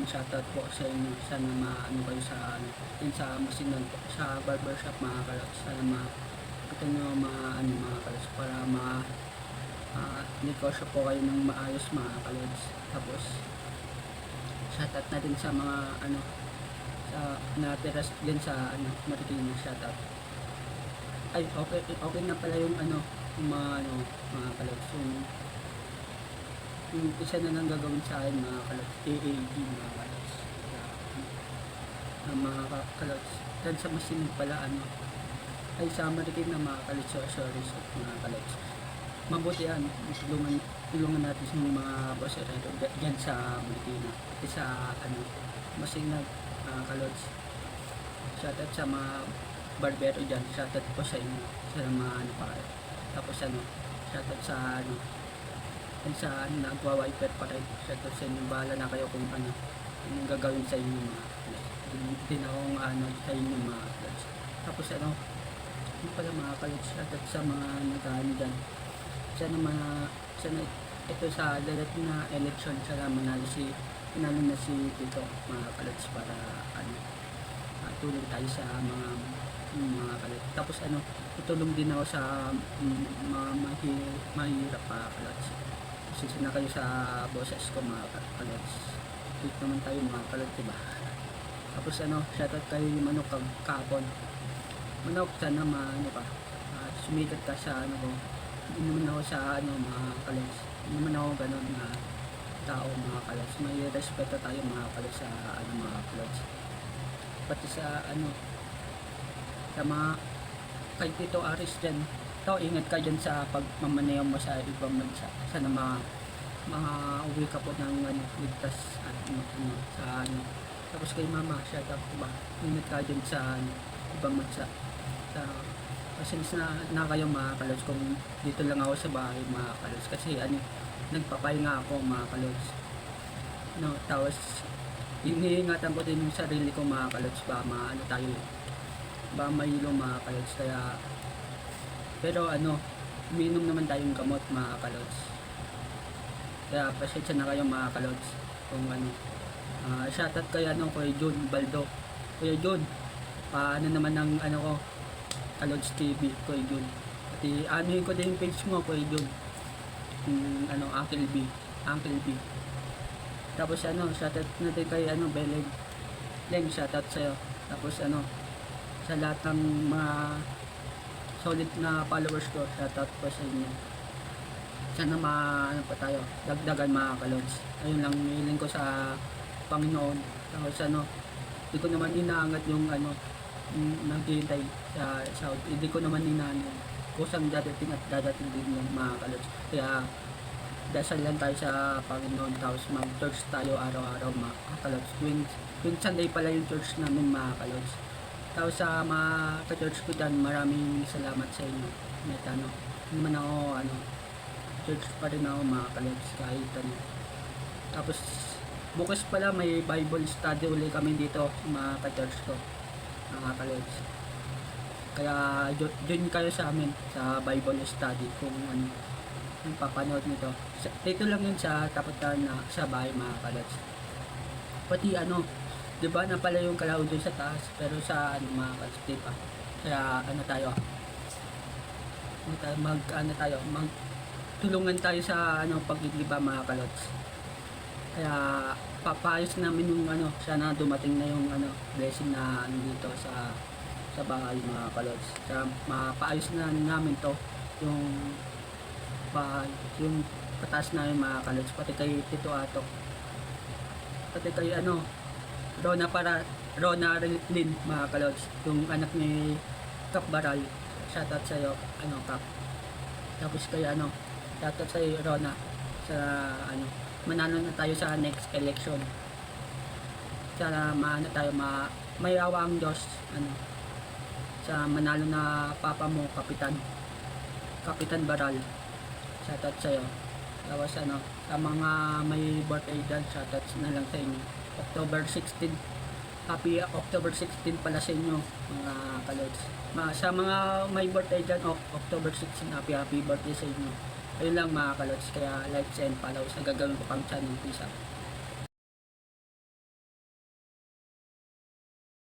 shoutout po sa inyo. Sana maano kayo sa ano, yun sa Masinan po, sa barbershop mga kalods. Sana ito nyo maano mga kalods para negosyo po kayo ng maayos mga kalods. Tapos shoutout natin sa mga ano sa natira din sa ano Marikina, shoutout. Ay okay na pala yung ano yung mga kalods, yung isa na lang gagawin sa akin mga kalods, AAD mga kalods. Mga kalods dan sa Masinig pala ano ay sa Marikina mga kalods, sorry mga kalods. Mabuti yan, tulungan natin sa mga bossero dyan sa Marikina, sa ano Masinag mga kalods. Shoutout sa mga barbero dyan, shoutout po sa inyo sa mga ano pa kayo. Tapos ano, shoutout sa ano sa nagwa-wiper pa rin, shoutout sa inyo, bahala na kayo kung ano yung gagawin sa inyo mga din akong ano sa inyo mga kalods. Tapos ano yung pala mga kalods, shoutout sa mga nag-ano dyan, sana ito sa direct na election, sana manalo na si Tito mga kalods, para ano tulong tayo sa mga kalods. Tapos ano, tutulong din ako sa mga mahirap mga kalods. Kasi na kayo sa boses ko mga kalods. Tweet naman tayo mga kalods, diba? Tapos ano, shoutout kay Manok kahapon. Manok, sana ano ka, sumikat ka sa ano ko. Hindi naman ako sa ano mga kalods. Hindi naman ako ganun na tao mga kalods. May respeto tayo mga kalods sa ano mga kalods. Pati sa ano sa mga kay Tito Aris dyan, ingat ka dyan sa pagmamaneho mo sa ibang bansa. Sana uwi ka po ng ano, ligtas at sa ano. Tapos kay Mama, shoutout po ba, ingat ka dyan sa ano, ibang bansa. Since na kayo mga kalods, kung dito lang ako sa bahay mga kalods, kasi ano, nagpapahinga ako mga kalods, no. Tapos iniingatan ko din yung sarili ko mga kalods, ba maano tayo, ba mahilo mga kalods. Kaya pero ano, uminom naman tayong gamot mga kalods. Kaya pasensya na kayo mga kalods kung ano. Shoutout kay ano, kay Jun Baldo. Kuya Jun, paano naman ang ano ko, Kalods TV, Kuya Jun. Pati anuhin ko din yung page mo, Kuya Jun, ano, Uncle B. Tapos ano, shoutout natin kay ano, Beleg Leng, shoutout sa'yo. Tapos ano, sa lahat ng mga solid na followers ko, shoutout po sa inyo. Sana ano pa tayo, dagdagan mga kalods. Ayun lang hiling ko sa Panginoon. Tapos ano, hindi ko naman inaangat yung ano, naghihintay sa South. Hindi ko naman inaangat. Kusang dadating at dadating din yung mga kalods. Kaya dasal lang tayo sa Panginoon. Tapos mag-church tayo araw-araw mga kalods. Tuwing Sunday pala yung church namin mga kalods. Tapos sa mga ka-church ko dyan, maraming salamat sa inyo. Net ano, hindi man ako ano, church pa rin ako mga kalods kahit ano. Tapos bukas pala may Bible study ulit kami dito mga ka-church ko mga kalods. Kaya join kayo sa amin sa Bible study kung ano yung papanood nito. Dito lang yun sa tapatan na sa bahay mga kalods. Pati ano, diba na pala yung kalaw dun sa taas, pero sa ano mga kalods, diba? Kaya ano tayo, magtulungan tayo sa ano pagliliba mga kalods. Kaya papayos namin yung ano, sana dumating na yung ano blessing na dito sa bahay mga kalods. Kaya mapaayos na namin to yung bahay, yung pataas namin mga kalods, pati kay Tito Atok, pati kay ano Rona Lin mga kalods, yung anak ni Kap Baral. Shoutout sa'yo ano Kap. Tapos kay ano, shoutout sa'yo Rona, sa ano, manalo na tayo sa next election. Sana maano tayo, may awa ang Diyos ano, sa manalo na papa mo, Kapitan Baral. Shoutout sa'yo. Tapos ano, sa mga may birthday dyan, shoutout na lang sa inyo. October 16, happy October 16 pala sa inyo mga kalods. Sa mga may birthday dyan, October 16, happy birthday sa inyo. Ayun lang mga kalods. Kaya like and follow sa gagawin ko pang channel. Peace out.